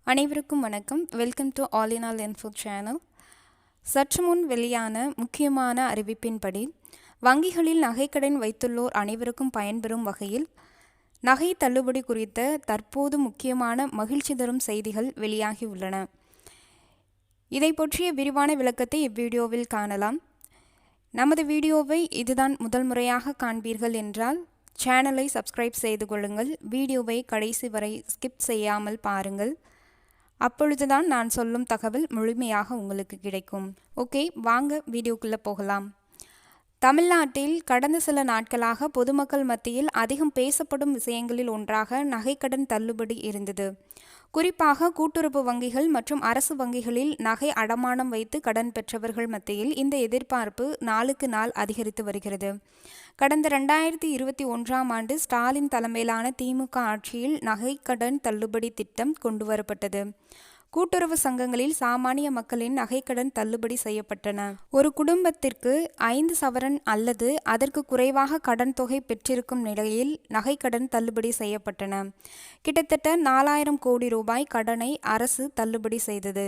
அனைவருக்கும் வணக்கம். Welcome to all in all info channel. சற்று முன் வெளியான முக்கியமான அறிவிப்பின்படி வங்கிகளில் நகைக்கடன் வைத்துள்ளோர் அனைவருக்கும் பயன்பெறும் வகையில் நகை தள்ளுபடி குறித்த தற்போது முக்கியமான மகிழ்ச்சி தரும் செய்திகள் வெளியாகியுள்ளன. இதை பற்றிய விரிவான விளக்கத்தை இவ்வீடியோவில் காணலாம். நமது வீடியோவை இதுதான் முதல் முறையாக காண்பீர்கள் என்றால் சேனலை சப்ஸ்கிரைப் செய்து கொள்ளுங்கள். வீடியோவை கடைசி வரை ஸ்கிப் செய்யாமல் பாருங்கள். அப்பொழுதுதான் நான் சொல்லும் தகவல் முழுமையாக உங்களுக்கு கிடைக்கும். ஓகே, வாங்க வீடியோக்குள்ளே போகலாம். தமிழ்நாட்டில் கடந்த சில நாட்களாக பொதுமக்கள் மத்தியில் அதிகம் பேசப்படும் விஷயங்களில் ஒன்றாக நகைக்கடன் தள்ளுபடி இருந்தது. குறிப்பாக கூட்டுறவு வங்கிகள் மற்றும் அரசு வங்கிகளில் நகை அடமானம் வைத்து கடன் பெற்றவர்கள் மத்தியில் இந்த எதிர்பார்ப்பு நாளுக்கு நாள் அதிகரித்து வருகிறது. கடந்த 2021ஆம் ஆண்டு ஸ்டாலின் தலைமையிலான திமுக ஆட்சியில் நகைக்கடன் தள்ளுபடி திட்டம் கொண்டுவரப்பட்டது. கூட்டுறவு சங்கங்களில் சாமானிய மக்களின் நகைக்கடன் தள்ளுபடி செய்யப்பட்டன. ஒரு குடும்பத்திற்கு 5 சவரன் அல்லது அதற்கு குறைவாக கடன் தொகை பெற்றிருக்கும் நிலையில் நகைக்கடன் தள்ளுபடி செய்யப்பட்டன. கிட்டத்தட்ட 4000 கோடி ரூபாய் கடனை அரசு தள்ளுபடி செய்தது.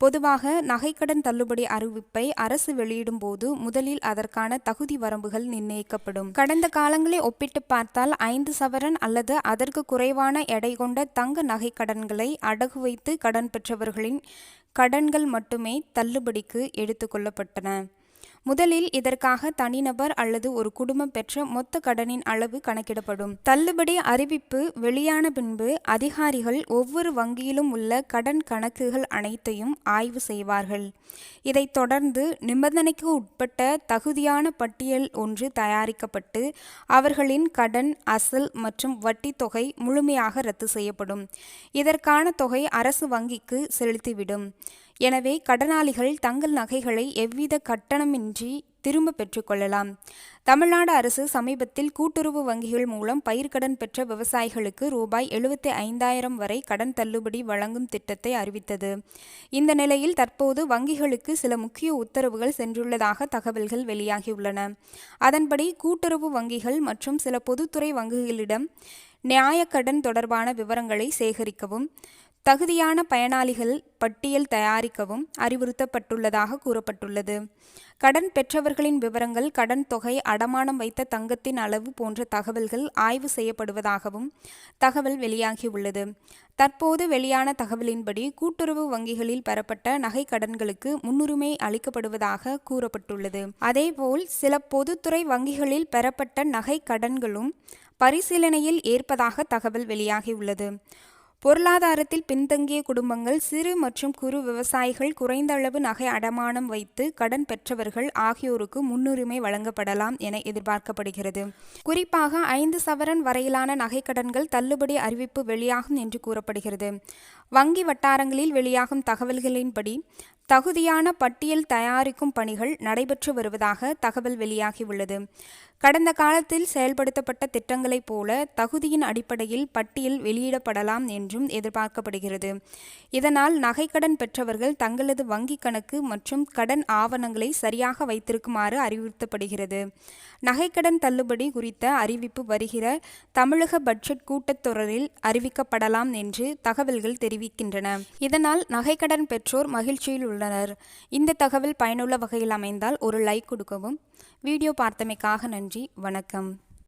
பொதுவாக நகைக்கடன் தள்ளுபடி அறிவிப்பை அரசு வெளியிடும் போது முதலில் அதற்கான தகுதி வரம்புகள் நிர்ணயிக்கப்படும். கடந்த காலங்களை ஒப்பிட்டு பார்த்தால் 5 சவரன் அல்லது அதற்கு குறைவான எடை கொண்ட தங்க நகை கடன்களை அடகு வைத்து கடன் பெற்றவர்களின் கடன்கள் மட்டுமே தள்ளுபடிக்கு எடுத்துக்கொள்ளப்பட்டன. முதலில் இதற்காக தனிநபர் அல்லது ஒரு குடும்பம் பெற்ற மொத்த கடனின் அளவு கணக்கிடப்படும். தள்ளுபடி அறிவிப்பு வெளியான பின்பு அதிகாரிகள் ஒவ்வொரு வங்கியிலும் உள்ள கடன் கணக்குகள் அனைத்தையும் ஆய்வு செய்வார்கள். இதைத் தொடர்ந்து நிபந்தனைக்கு உட்பட்ட தகுதியான பட்டியல் ஒன்று தயாரிக்கப்பட்டு அவர்களின் கடன், அசல் மற்றும் வட்டி தொகை முழுமையாக ரத்து செய்யப்படும். இதற்கான தொகை அரசு வங்கிக்கு செலுத்திவிடும். எனவே கடனாளிகள் தங்கள் நகைகளை எவ்வித கட்டணமின்றி திரும்ப பெற்றுக்கொள்ளலாம். தமிழ்நாடு அரசு சமீபத்தில் கூட்டுறவு வங்கிகள் மூலம் பயிர்க்கடன் பெற்ற விவசாயிகளுக்கு ரூபாய் 75,000 வரை கடன் தள்ளுபடி வழங்கும் திட்டத்தை அறிவித்தது. இந்த நிலையில் தற்போது வங்கிகளுக்கு சில முக்கிய உத்தரவுகள் சென்றுள்ளதாக தகவல்கள் வெளியாகியுள்ளன. அதன்படி கூட்டுறவு வங்கிகள் மற்றும் சில பொதுத்துறை வங்கிகளிடம் நியாயக்கடன் தொடர்பான விவரங்களை சேகரிக்கவும் தகுதியான பயனாளிகள் பட்டியல் தயாரிக்கவும் அறிவுறுத்தப்பட்டுள்ளதாக கூறப்பட்டுள்ளது. கடன் பெற்றவர்களின் விவரங்கள், கடன் தொகை, அடமானம் வைத்த தங்கத்தின் அளவு போன்ற தகவல்கள் ஆய்வு செய்யப்படுவதாகவும் தகவல் வெளியாகியுள்ளது. தற்போது வெளியான தகவலின்படி கூட்டுறவு வங்கிகளில் பெறப்பட்ட நகை கடன்களுக்கு முன்னுரிமை அளிக்கப்படுவதாக கூறப்பட்டுள்ளது. அதேபோல் சில பொதுத்துறை வங்கிகளில் பெறப்பட்ட நகை கடன்களும் பரிசீலனையில் ஏற்பதாக தகவல் வெளியாகியுள்ளது. பொருளாதாரத்தில் பின்தங்கிய குடும்பங்கள், சிறு மற்றும் குறு விவசாயிகள், குறைந்த அளவு நகை அடமானம் வைத்து கடன் பெற்றவர்கள் ஆகியோருக்கு முன்னுரிமை வழங்கப்படலாம் என எதிர்பார்க்கப்படுகிறது. குறிப்பாக 5 சவரன் வரையிலான நகைக்கடன்கள் தள்ளுபடி அறிவிப்பு வெளியாகும் என்று கூறப்படுகிறது. வங்கி வட்டாரங்களில் வெளியாகும் தகவல்களின்படி தகுதியான பட்டியல் தயாரிக்கும் பணிகள் நடைபெற்று வருவதாக தகவல் வெளியாகியுள்ளது. கடந்த காலத்தில் செயல்படுத்தப்பட்ட திட்டங்களைப் போல தகுதியின் அடிப்படையில் பட்டியல் வெளியிடப்படலாம் என்றும் எதிர்பார்க்கப்படுகிறது. இதனால் நகைக்கடன் பெற்றவர்கள் தங்களது வங்கி கணக்கு மற்றும் கடன் ஆவணங்களை சரியாக வைத்திருக்குமாறு அறிவுறுத்தப்படுகிறது. நகைக்கடன் தள்ளுபடி குறித்த அறிவிப்பு வருகிற தமிழக பட்ஜெட் கூட்டத்தொடரில் அறிவிக்கப்படலாம் என்று தகவல்கள் தெரிவிக்கின்றன. இதனால் நகைக்கடன் பெற்றோர் மகிழ்ச்சியில் உள்ளனர். இந்த தகவல் பயனுள்ள வகையில் அமைந்தால் ஒரு லைக் கொடுக்கவும். வீடியோ பார்த்தமைக்காக நன்றி. வணக்கம்.